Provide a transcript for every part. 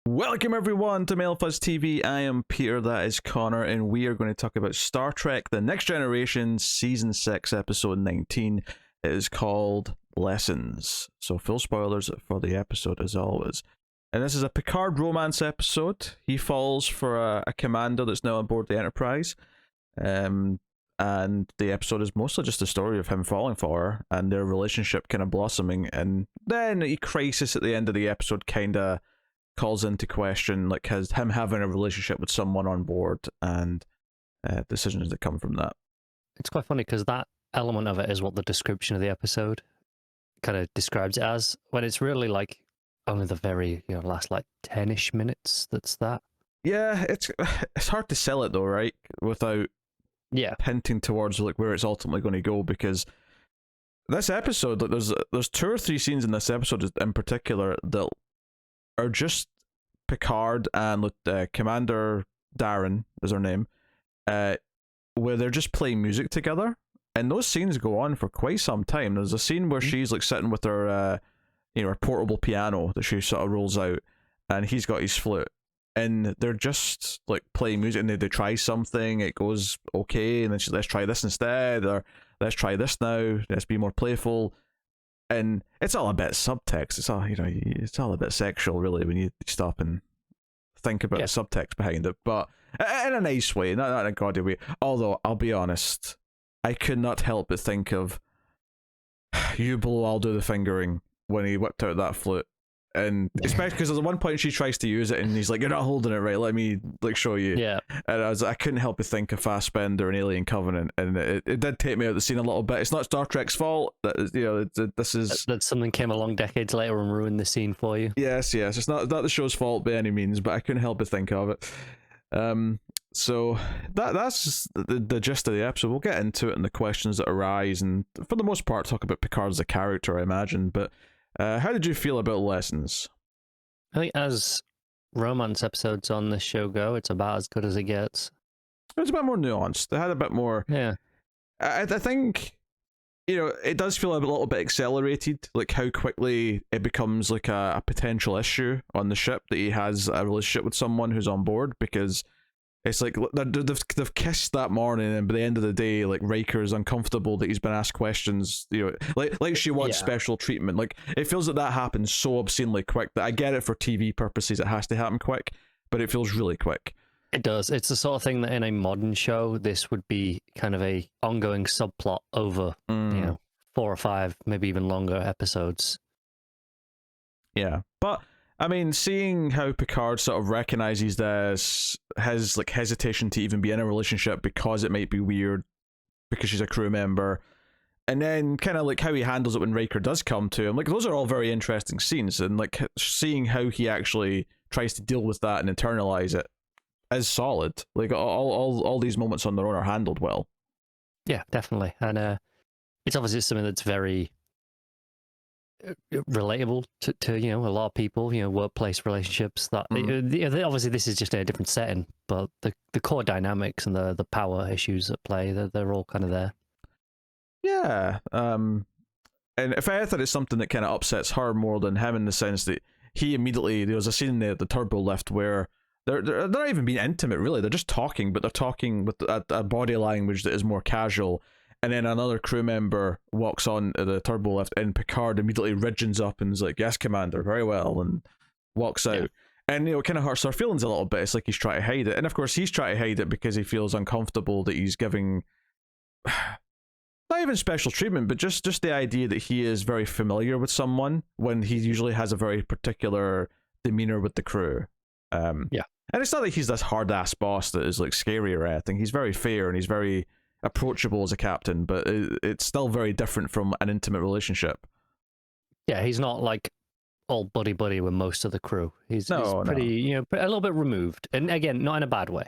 Welcome everyone to Mail Fuzz TV. I am Peter, that is Connor, and we are going to talk about Star Trek The Next Generation Season 6, Episode 19. It is called Lessons. So full spoilers for the episode as always. And this is a Picard romance episode. He falls for a commander that's now on board the Enterprise. And the episode is mostly just a story of him falling for her and their relationship kind of blossoming. And then a crisis at the end of the episode kind of calls into question like him having a relationship with someone on board and decisions that come from that. It's quite funny because that element of it is what the description of the episode kind of describes it as, when it's really like only the very last like 10-ish minutes that's that. Yeah, it's hard to sell it though, right? Without hinting towards like where it's ultimately going to go, because this episode, like there's 2 or 3 scenes in this episode in particular that are just Picard and Commander Darren is her name, where they're just playing music together, and those scenes go on for quite some time. There's a scene where she's like sitting with her her portable piano that she sort of rolls out, and he's got his flute, and they're just like playing music, and they try something, it goes okay, and then she's, let's try this instead, or let's try this now, let's be more playful. And it's all a bit subtext. It's all it's all a bit sexual, really, when you stop and think about the subtext behind it. But in a nice way, not in a gaudy way. Although I'll be honest, I could not help but think of "You Blow, I'll Do the Fingering" when he whipped out that flute, and especially because there's one point she tries to use it, and he's like, "You're not holding it right. Let me show you." Yeah. And I couldn't help but think of Fassbender and Alien Covenant, and it did take me out of the scene a little bit. It's not Star Trek's fault. This is that something came along decades later and ruined the scene for you. Yes. It's not the show's fault by any means, but I couldn't help but think of it. So that's just the gist of the episode. We'll get into it and the questions that arise, and for the most part, talk about Picard as a character, I imagine. But how did you feel about Lessons? I think as romance episodes on this show go, it's about as good as it gets. It was a bit more nuanced. They had a bit more. Yeah. I think, it does feel a little bit accelerated, like how quickly it becomes like a potential issue on the ship that he has a relationship with someone who's on board, because it's like they've kissed that morning, and by the end of the day, like Riker is uncomfortable that he's been asked questions, like she wants special treatment. Like it feels that happens so obscenely quick that I get it for TV purposes, it has to happen quick, but it feels really quick. It does. It's the sort of thing that in a modern show, this would be kind of a ongoing subplot over 4 or 5, maybe even longer episodes. Yeah, but I mean, seeing how Picard sort of recognizes this, his like hesitation to even be in a relationship because it might be weird because she's a crew member, and then kind of like how he handles it when Riker does come to him, like those are all very interesting scenes, and like seeing how he actually tries to deal with that and internalize it is solid. Like all these moments on their own are handled well. Yeah, definitely, and it's obviously something that's very relatable to a lot of people, workplace relationships that obviously this is just in a different setting, but the core dynamics and the power issues at play, they're all kind of there. And if anything, it's something that kind of upsets her more than him, in the sense that he immediately, there was a scene in the turbo lift where they're not even being intimate really, they're just talking, but they're talking with a body language that is more casual. And then another crew member walks on the turbo lift, and Picard immediately ridges up and is like, "Yes, Commander, very well," and walks out. Yeah. And it kind of hurts our feelings a little bit. It's like he's trying to hide it. And of course, he's trying to hide it because he feels uncomfortable that he's giving not even special treatment, but just the idea that he is very familiar with someone when he usually has a very particular demeanor with the crew. And it's not like he's this hard-ass boss that is like scary or anything. He's very fair and he's very approachable as a captain, but it's still very different from an intimate relationship. Yeah, he's not like all buddy with most of the crew. He's pretty, a little bit removed, and again, not in a bad way.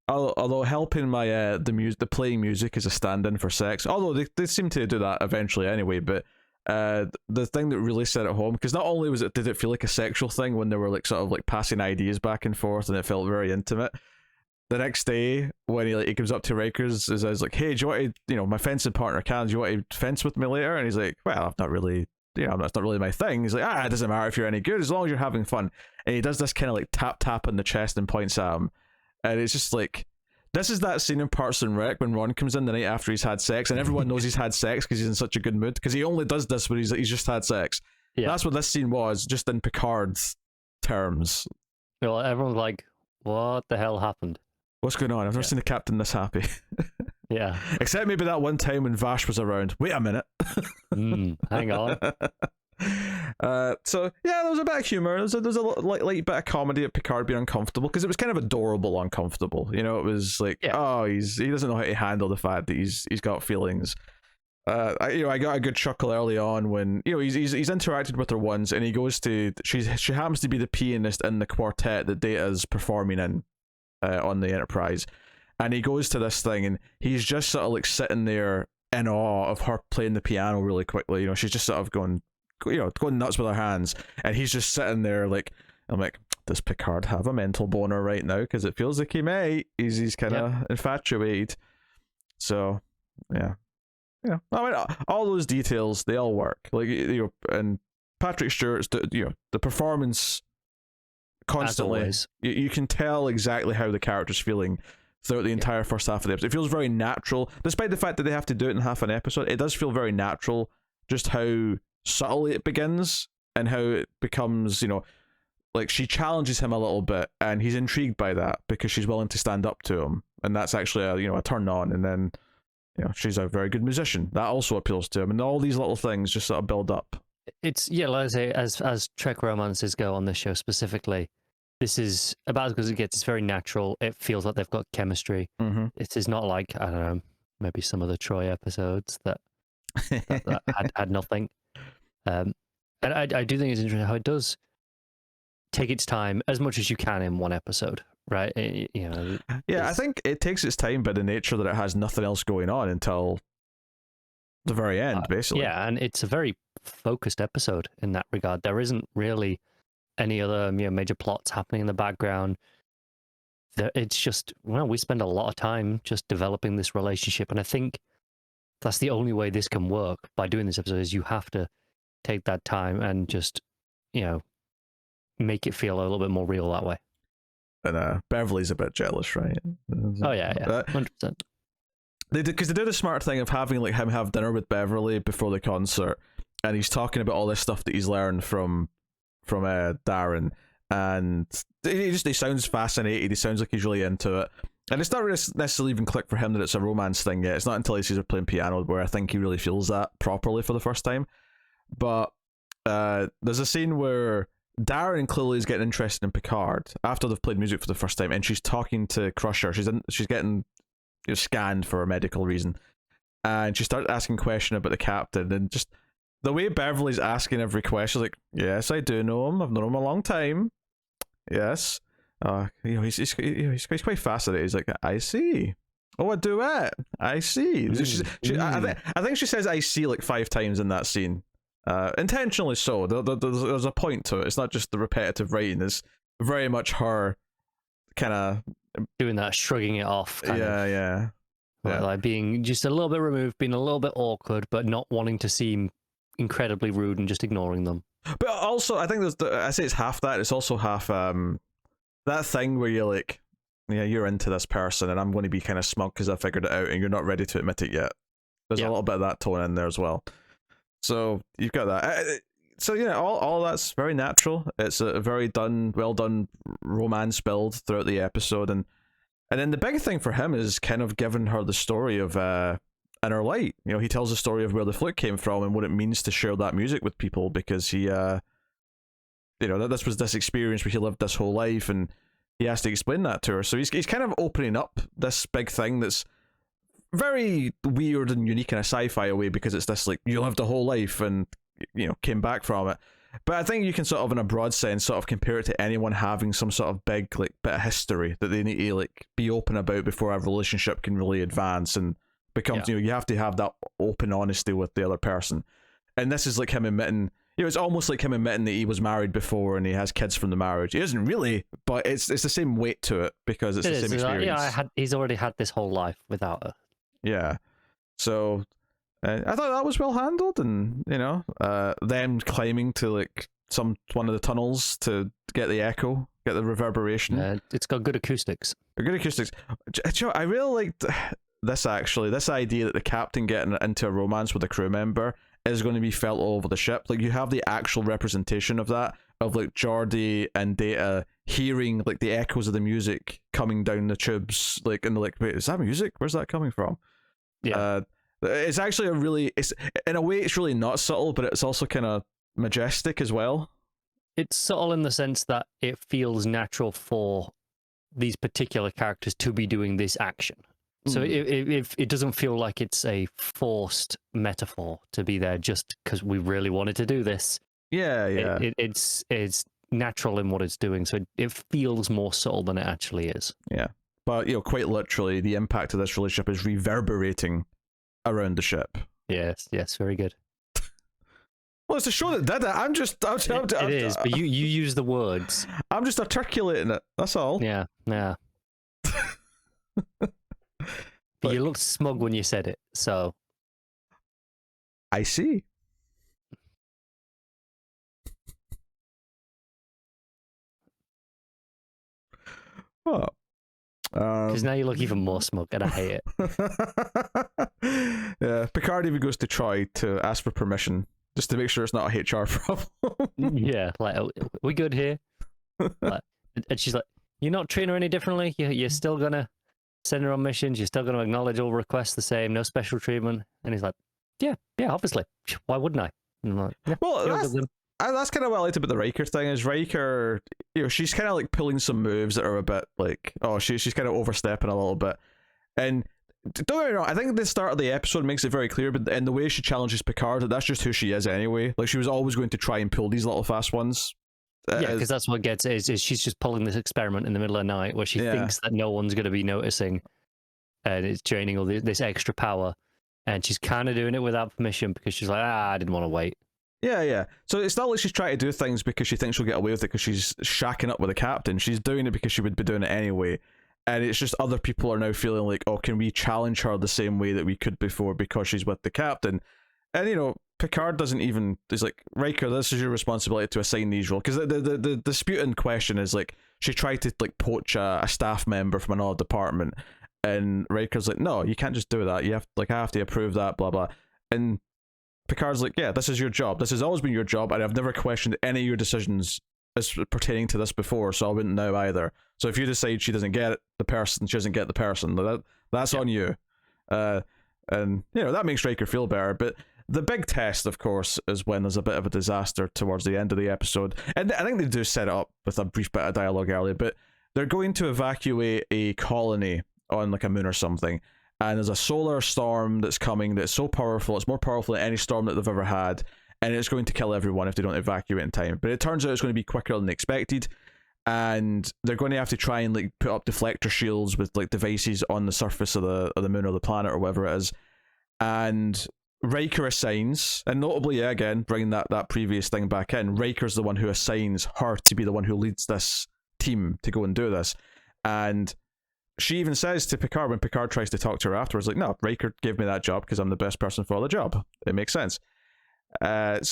Although helping my the playing music is a stand-in for sex, although they seem to do that eventually anyway. But the thing that really set it home, because not only did it feel like a sexual thing when they were like sort of like passing ideas back and forth, and it felt very intimate. The next day, when he comes up to Riker's, I was like, "Hey, do you want to, my fencing partner, do you want to fence with me later?" And he's like, "Well, I've not really that's not really my thing. He's like, it doesn't matter if you're any good as long as you're having fun. And he does this kind of like tap on the chest and points at him, and it's just like, this is that scene in Parks and Rec when Ron comes in the night after he's had sex, and everyone knows he's had sex because he's in such a good mood, because he only does this when he's just had sex. Yeah. That's what this scene was, just in Picard's terms. Well, everyone's like, what the hell happened? What's going on? I've never seen the captain this happy. Yeah. Except maybe that one time when Vash was around. Wait a minute. Hang on. So yeah, there was a bit of humor. There was a light bit of comedy at Picard being uncomfortable, because it was kind of adorable uncomfortable. It was like, he doesn't know how to handle the fact that he's got feelings. I got a good chuckle early on when he's interacted with her once, and he goes to she happens to be the pianist in the quartet that Data's performing in on the Enterprise, and he goes to this thing, and he's just sort of like sitting there in awe of her playing the piano really quickly. She's just sort of going nuts with her hands, and he's just sitting there like, I'm like, does Picard have a mental boner right now? Because it feels like he may. He's kind of infatuated. So yeah. I mean, all those details, they all work. Like, and Patrick Stewart's, the performance constantly, you can tell exactly how the character's feeling throughout the entire first half of the episode. It feels very natural, despite the fact that they have to do it in half an episode. It does feel very natural, just how subtly it begins and how it becomes, like, she challenges him a little bit, and he's intrigued by that because she's willing to stand up to him, and that's actually a turn on. And then she's a very good musician. That also appeals to him, and all these little things just sort of build up. It's like I say, as Trek romances go on this show specifically, this is about as good as it gets. It's very natural. It feels like they've got chemistry. Mm-hmm. It is not like, I don't know, maybe some of the Troy episodes that had nothing. And I do think it's interesting how it does take its time as much as you can in one episode. Right, I think it takes its time by the nature that it has nothing else going on until the very end, basically. Yeah, and it's a very focused episode in that regard. There isn't really any other major plots happening in the background. It's just, we spend a lot of time just developing this relationship, and I think that's the only way this can work by doing this episode, is you have to take that time and just, make it feel a little bit more real that way. And Beverly's a bit jealous, right? Oh yeah, 100%. They did the smart thing of having like him have dinner with Beverly before the concert, and he's talking about all this stuff that he's learned from Darren, and he sounds fascinated. He sounds like he's really into it, and it's not really necessarily even clicked for him that it's a romance thing yet. It's not until he sees her playing piano where I think he really feels that properly for the first time. But there's a scene where Darren clearly is getting interested in Picard after they've played music for the first time, and she's talking to Crusher. She's getting scanned for a medical reason, and she starts asking questions about the captain, and just the way Beverly's asking every question, like, yes, I do know him. I've known him a long time. Yes, he's quite fascinating. He's like, I see. Oh, a duet. I see. I think she says I see like 5 times in that scene. Intentionally so. There's a point to it. It's not just the repetitive writing. It's very much her kind of doing that, shrugging it off. Yeah. Like being just a little bit removed, being a little bit awkward, but not wanting to seem incredibly rude and just ignoring them. But also, I think I say it's half that. It's also half that thing where you're like, you're into this person, and I'm going to be kind of smug because I figured it out, and you're not ready to admit it yet. There's a little bit of that tone in there as well. So you've got that. So all that's very natural. It's a very well done romance build throughout the episode, and then the big thing for him is kind of giving her the story of Inner Light. He tells the story of where the flute came from and what it means to share that music with people, because he this was this experience where he lived this whole life, and he has to explain that to her. So he's kind of opening up this big thing that's very weird and unique in a sci-fi way, because it's this like, you lived a whole life and came back from it. But I think you can sort of, in a broad sense, sort of compare it to anyone having some sort of big like bit of history that they need to like be open about before a relationship can really advance and becomes you have to have that open honesty with the other person. And this is like him admitting, it's almost like him admitting that he was married before and he has kids from the marriage. He isn't really, but it's the same weight to it, because it's the same experience. He's already had this whole life without her. Yeah. So I thought that was well handled, and them climbing to like one of the tunnels to get the echo, get the reverberation. It's got good acoustics. Good acoustics. Joe, I really liked this actually. This idea that the captain getting into a romance with a crew member is going to be felt all over the ship. Like, you have the actual representation of that, of like Geordi and Data hearing like the echoes of the music coming down the tubes, like, and they're like, wait, is that music? Where's that coming from? Yeah. It's actually it's in a way it's really not subtle, but it's also kind of majestic as well. It's subtle in the sense that it feels natural for these particular characters to be doing this action. So it doesn't feel like it's a forced metaphor to be there just because we really wanted to do this. Yeah. It's natural in what it's doing, so it feels more subtle than it actually is. Yeah, but quite literally, the impact of this relationship is reverberating around the ship. Yes, very good. Well, it's a show that did it. It is, but you use the words. I'm just articulating it. That's all. Yeah. But you looked smug when you said it, so. I see. Oh. Because now you look even more smug, and I hate it. Yeah, Picard even goes to Troy to ask for permission, just to make sure it's not a HR problem. Yeah, like, we good here? Like, and she's like, you're not treating her any differently? You're still going to send her on missions? You're still going to acknowledge all requests the same? No special treatment? And he's like, yeah, obviously. Why wouldn't I? And I'm like, yeah, well, that's kind of what I liked about the Riker thing, is Riker, she's kind of like pulling some moves that are a bit like, she's kind of overstepping a little bit. And don't get me wrong, I think the start of the episode makes it very clear, but in the way she challenges Picard, that's just who she is anyway. Like, she was always going to try and pull these little fast ones. Yeah, because that's what gets it, is she's just pulling this experiment in the middle of the night where she thinks that no one's going to be noticing, and it's draining all this extra power. And she's kind of doing it without permission because she's like, I didn't want to wait. Yeah. So it's not like she's trying to do things because she thinks she'll get away with it because she's shacking up with the captain. She's doing it because she would be doing it anyway. And it's just other people are now feeling like, can we challenge her the same way that we could before because she's with the captain? And, Picard doesn't even, he's like, Riker, this is your responsibility to assign these roles. Because the dispute in question is like, she tried to like poach a staff member from another department. And Riker's like, no, you can't just do that. I have to approve that, blah, blah. And Picard's like, yeah, this is your job. This has always been your job, and I've never questioned any of your decisions as pertaining to this before, so I wouldn't now either. So if you decide she doesn't get the person, she doesn't get the person. That's on you. And, that makes Riker feel better. But the big test, of course, is when there's a bit of a disaster towards the end of the episode. And I think they do set it up with a brief bit of dialogue earlier, but they're going to evacuate a colony on like a moon or something. And there's a solar storm that's coming that's so powerful, it's more powerful than any storm that they've ever had, and it's going to kill everyone if they don't evacuate in time. But it turns out it's going to be quicker than expected, and they're going to have to try and like put up deflector shields with like devices on the surface of the moon or the planet or whatever it is. And Riker assigns, and notably, again, bringing that previous thing back in, Riker's the one who assigns her to be the one who leads this team to go and do this. And she even says to Picard, when Picard tries to talk to her afterwards, like, no, Riker gave me that job because I'm the best person for the job. It makes sense. And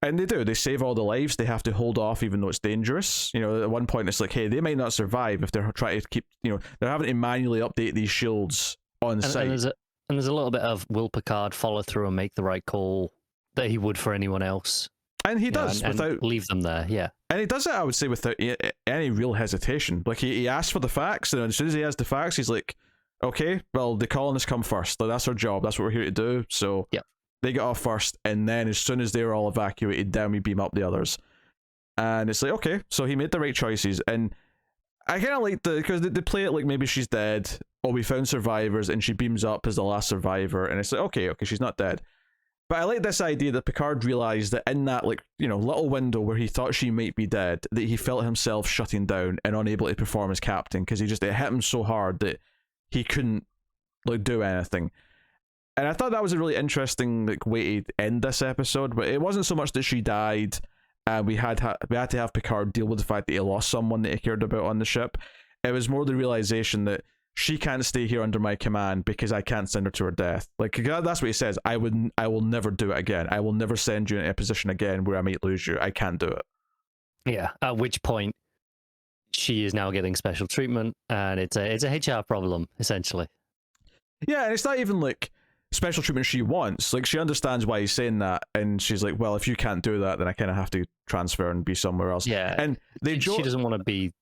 they do. They save all the lives. They have to hold off even though it's dangerous. At one point it's like, hey, they might not survive if they're trying to keep, they're having to manually update these shields on site. And there's a little bit of, will Picard follow through and make the right call that he would for anyone else? And he does, and leave them there, yeah. And he does it, I would say, without any real hesitation. Like, he asks for the facts, and as soon as he has the facts, he's like, okay, well, the colonists come first. Like, that's our job. That's what we're here to do. So they get off first, and then as soon as they're all evacuated, then we beam up the others. And it's like, okay, so he made the right choices. And I kind of like because they play it like maybe she's dead, or we found survivors, and she beams up as the last survivor. And it's like, okay, she's not dead. But I like this idea that Picard realized that in that little window where he thought she might be dead, that he felt himself shutting down and unable to perform as captain because it hit him so hard that he couldn't do anything. And I thought that was a really interesting way to end this episode. But it wasn't so much that she died and we had to have Picard deal with the fact that he lost someone that he cared about on the ship. It was more the realization that she can't stay here under my command because I can't send her to her death. Like, that's what he says. I will never do it again. I will never send you in a position again where I might lose you. I can't do it. Yeah. At which point, she is now getting special treatment, and it's a HR problem essentially. Yeah, and it's not even like special treatment she wants. Like, she understands why he's saying that, and she's like, well, if you can't do that, then I kind of have to transfer and be somewhere else. Yeah, and she doesn't want to be,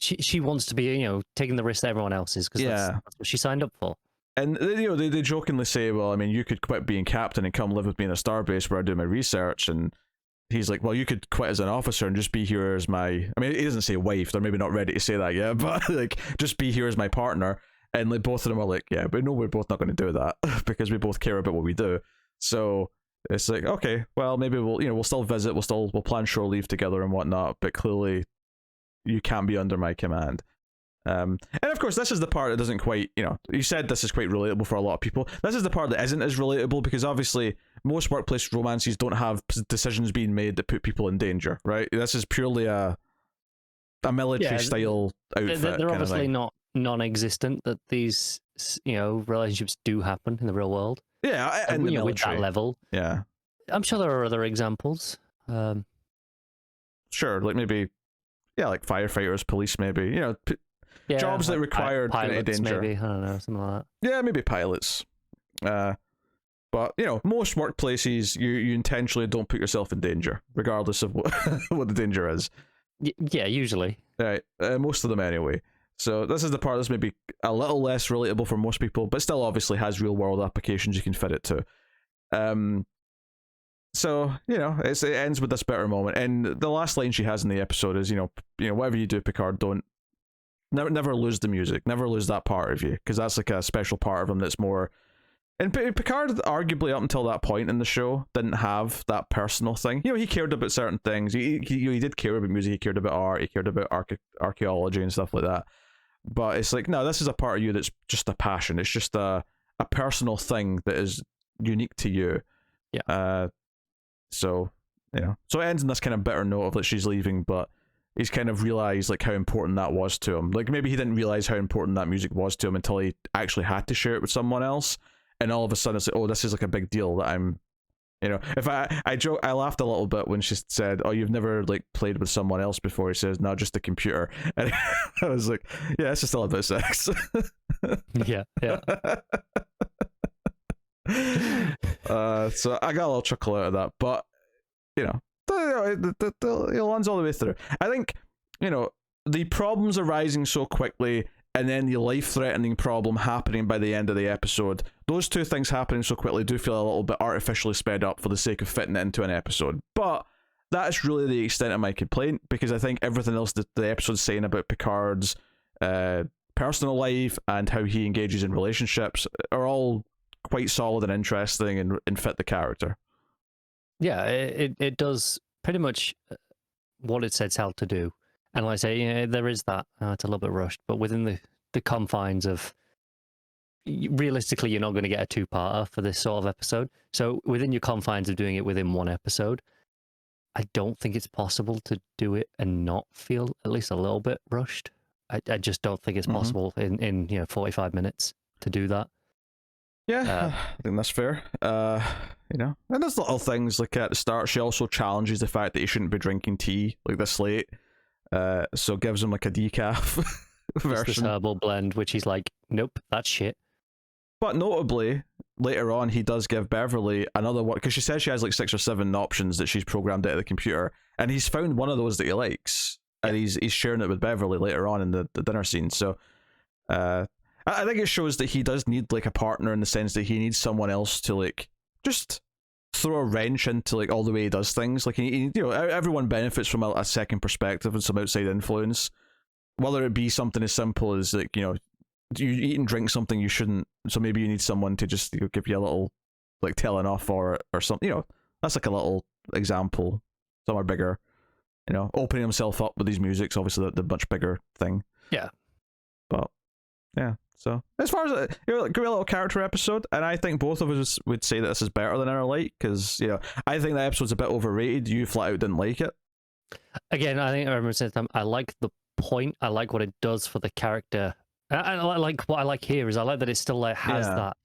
she wants to be, taking the risk that everyone else is, because that's what she signed up for. And they jokingly say, well, I mean, you could quit being captain and come live with me in a starbase where I do my research. And he's like, well, you could quit as an officer and just be here as my, I mean, he doesn't say wife, they're maybe not ready to say that yet, but like, just be here as my partner. And like, both of them are like, yeah, but no, we're both not going to do that because we both care about what we do. So it's like, okay, well, maybe we'll still visit, we'll plan shore leave together and whatnot, but clearly you can't be under my command. And of course, this is the part that doesn't quite, you said this is quite relatable for a lot of people. This is the part that isn't as relatable, because obviously most workplace romances don't have decisions being made that put people in danger, right? This is purely a military style outfit. They're obviously not non-existent, that these relationships do happen in the real world. Yeah, and with that level. Yeah, I'm sure there are other examples. Sure, like maybe, like firefighters, police, maybe. Jobs that require pilots, danger. Maybe, I don't know, something like that. Yeah, maybe pilots. But most workplaces, you intentionally don't put yourself in danger, regardless of what the danger is. Yeah, usually. Right, most of them anyway. So this is the part that's maybe a little less relatable for most people, but still obviously has real world applications you can fit it to. So it ends with this bitter moment, and the last line she has in the episode is, whatever you do, Picard, don't never lose the music, never lose that part of you, because that's like a special part of him that's more. And Picard, arguably up until that point in the show, didn't have that personal thing. He cared about certain things. He did care about music. He cared about art. He cared about archaeology and stuff like that. But it's like, no, this is a part of you that's just a passion. It's just a personal thing that is unique to you. Yeah. So it ends in this kind of bitter note of that she's leaving, but he's kind of realized like how important that was to him. Like, maybe he didn't realize how important that music was to him until he actually had to share it with someone else. And all of a sudden it's like, oh, this is like a big deal that I'm, if I laughed a little bit when she said, oh, you've never like played with someone else before. He says, no, just a computer. And I was like, yeah, it's just still about sex. Yeah. So I got a little chuckle out of that, but it lands all the way through. I think, the problems arising so quickly, and then the life-threatening problem happening by the end of the episode, those two things happening so quickly do feel a little bit artificially sped up for the sake of fitting it into an episode. But that's really the extent of my complaint, because I think everything else that the episode's saying about Picard's personal life and how he engages in relationships are all quite solid and interesting and fit the character. Yeah, it does pretty much what it sets out to do. And like I say, there is that. It's a little bit rushed, but within the confines of, realistically, you're not going to get a two-parter for this sort of episode. So within your confines of doing it within one episode, I don't think it's possible to do it and not feel at least a little bit rushed. I just don't think it's possible in 45 minutes to do that. Yeah, I think that's fair. And there's little things like at the start, she also challenges the fact that he shouldn't be drinking tea like this late. So gives him like a decaf version. This herbal blend, which he's like, nope, that's shit. But notably, later on, he does give Beverly another one, because she says she has like 6 or 7 options that she's programmed out of the computer, and he's found one of those that he likes, and he's sharing it with Beverly later on in the dinner scene. So I think it shows that he does need like a partner, in the sense that he needs someone else to like just throw a wrench into like all the way he does things. Like everyone benefits from a second perspective and some outside influence, whether it be something as simple as like you eat and drink something you shouldn't, so maybe you need someone to just give you a little like telling off or something. That's like a little example. Some are bigger, opening himself up with these musics, obviously the much bigger thing. Yeah, but yeah. So as far as great little character episode, and I think both of us would say that this is better than Our Light, because I think that episode's a bit overrated. You flat out didn't like it. Again, I think I remember saying I like the point. I like what it does for the character I like what I like here is I like that it still has that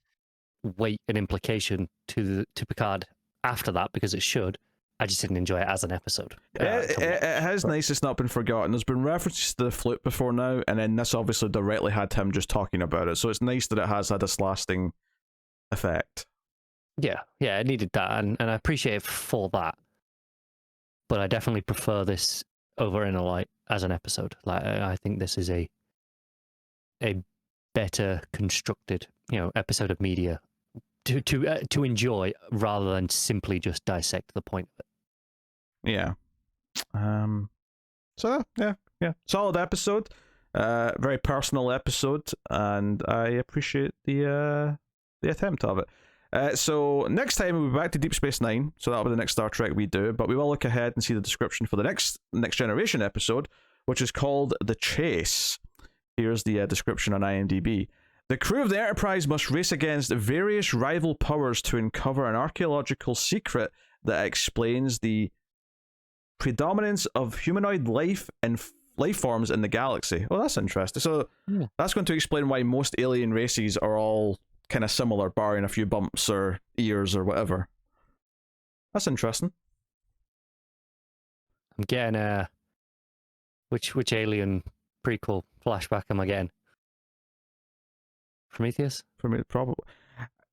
weight and implication to Picard after that, because it should. I just didn't enjoy it as an episode. It has nice it's not been forgotten. There's been references to the flute before now, and then this obviously directly had him just talking about it, so it's nice that it has had this lasting effect. Yeah, it needed that, and I appreciate it for that. But I definitely prefer this over Inner Light as an episode. Like, I think this is a better constructed, episode of media to enjoy rather than simply just dissect the point of it. Yeah. So yeah. Solid episode. Very personal episode, and I appreciate the attempt of it. So next time we'll be back to Deep Space Nine, so that'll be the next Star Trek we do, but we will look ahead and see the description for the next Generation episode, which is called The Chase. Here's the description on IMDb. The crew of the Enterprise must race against various rival powers to uncover an archaeological secret that explains the predominance of humanoid life and life forms in the galaxy. Oh, that's interesting. So that's going to explain why most alien races are all kind of similar, barring a few bumps or ears or whatever. That's interesting. I'm getting which alien prequel flashback am I getting? Prometheus? Probably.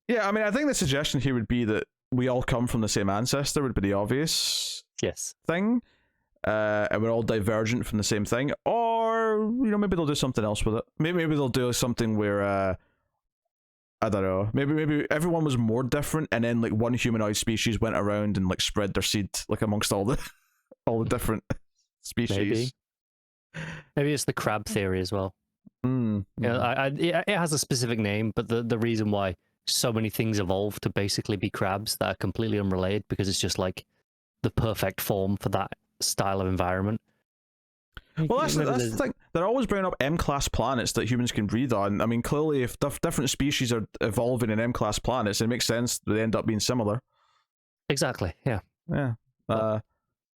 Yeah, I mean, I think the suggestion here would be that we all come from the same ancestor, would be the obvious thing. And we're all divergent from the same thing. Or, maybe they'll do something else with it. Maybe they'll do something where, I don't know, maybe everyone was more different, and then, like, one humanoid species went around and, like, spread their seed, like, amongst all the different species. Maybe it's the crab theory as well. It has a specific name, but the reason why so many things evolve to basically be crabs that are completely unrelated, because it's just like the perfect form for that style of environment. Well, that's the thing. They're always bringing up M-class planets that humans can breathe on. I mean, clearly, if different species are evolving in M-class planets, it makes sense they end up being similar. Exactly. Yeah.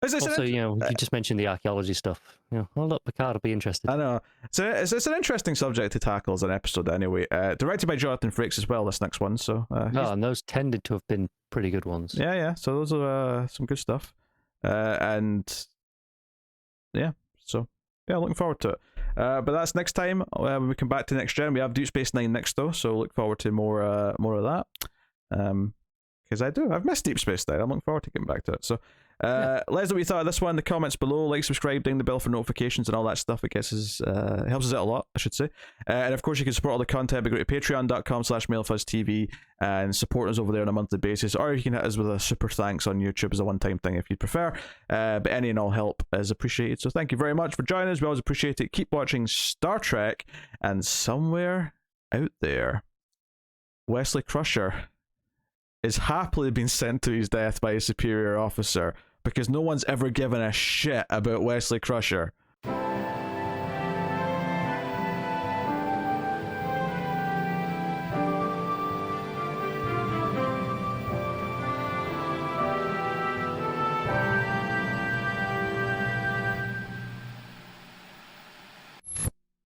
Also, you just mentioned the archaeology stuff. Oh, look, Picard will be interested. I know. So it's an interesting subject to tackle as an episode anyway. Directed by Jonathan Frakes as well, this next one. So, and those tended to have been pretty good ones. Yeah. So those are some good stuff. Looking forward to it. But that's next time when we come back to Next Gen. We have Deep Space Nine next though, so look forward to more of that. Because I've missed Deep Space Nine. I'm looking forward to getting back to it. So let us know what you thought of this one in the comments below. Like, subscribe, ding the bell for notifications and all that stuff. It helps us out a lot, I should say. And of course, you can support all the content by going to patreon.com/MailFuzzTV and support us over there on a monthly basis, or you can hit us with a super thanks on YouTube as a one-time thing if you prefer. But any and all help is appreciated. So thank you very much for joining us. We always appreciate it. Keep watching Star Trek, and somewhere out there, Wesley Crusher is happily being sent to his death by a superior officer, because no one's ever given a shit about Wesley Crusher.